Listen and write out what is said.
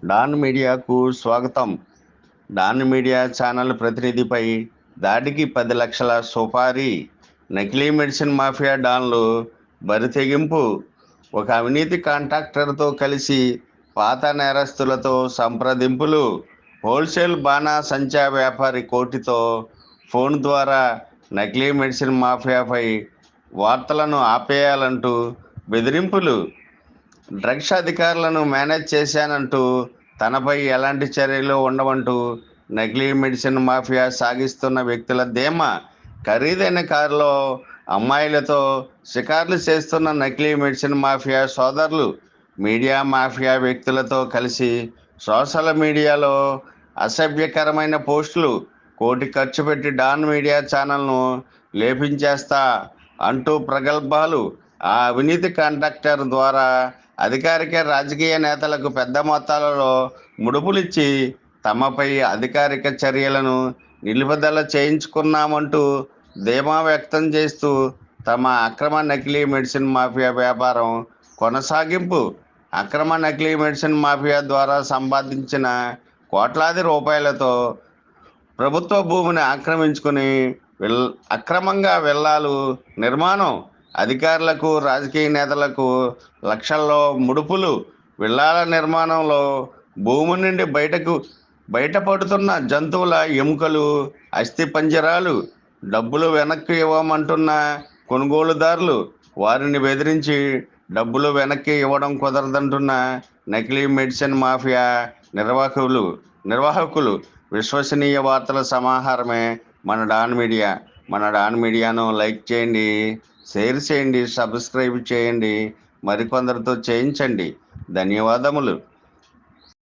Don మీడియాకు స్వాగతం. Don media channel ప్రతినిధిపై దాడికి 10 లక్షల సుపారీ. నకిలీ మెడిసిన్ మాఫియా డాన్లు బరితెగింపు. ఒక అవినీతి కాంట్రాక్టర్తో కలిసి పాత నేరస్తులతో సంప్రదింపులు. హోల్సేల్ బాణా సంచా వ్యాపారి కోటితో ఫోన్ ద్వారా నకిలీ మెడిసిన్ మాఫియాపై వార్తలను ఆపేయాలంటూ బెదిరింపులు. డ్రగ్స్ అధికారులను మేనేజ్ చేశానంటూ తనపై ఎలాంటి చర్యలు ఉండవంటూ నకిలీ మెడిసిన్ మాఫియా సాగిస్తున్న వ్యక్తుల ధీమా. ఖరీదైన కారులో అమ్మాయిలతో షికార్లు చేస్తున్న నకిలీ మెడిసిన్ మాఫియా సోదరులు మీడియా మాఫియా వ్యక్తులతో కలిసి సోషల్ మీడియాలో అసభ్యకరమైన పోస్టులు. కోటి ఖర్చు పెట్టి డాన్ మీడియా ఛానల్ను లేపించేస్తా అంటూ ప్రగల్భాలు. ఆ అవినీతి కాంట్రాక్టర్ ద్వారా అధికారిక రాజకీయ నేతలకు పెద్ద మొత్తాలలో ముడుపులిచ్చి తమపై అధికారిక చర్యలను నిలుపుదల చేయించుకున్నామంటూ ధీమా వ్యక్తం చేస్తూ తమ అక్రమ నకిలీ మెడిసిన్ మాఫియా వ్యాపారం కొనసాగింపు. అక్రమ నకిలీ మెడిసిన్ మాఫియా ద్వారా సంపాదించిన కోట్లాది రూపాయలతో ప్రభుత్వ భూమిని ఆక్రమించుకుని అక్రమంగా విల్లాలు నిర్మాణం. అధికారులకు రాజకీయ నేతలకు లక్షల్లో ముడుపులు. విల్లాల నిర్మాణంలో భూమి నుండి బయటపడుతున్న జంతువుల ఎముకలు, అస్థి పంజరాలు. డబ్బులు వెనక్కి ఇవ్వమంటున్న కొనుగోలుదారులు వారిని బెదిరించి డబ్బులు వెనక్కి ఇవ్వడం కుదరదంటున్న నకిలీ మెడిసిన్ మాఫియా నిర్వాహకులు. విశ్వసనీయ వార్తల సమాహారమే మన డాన్ మీడియా. మన డాన్ మీడియాను లైక్ చేయండి, షేర్ చేయండి, సబ్స్క్రైబ్ చేయండి, మరికొందరితో చేయించండి. ధన్యవాదములు.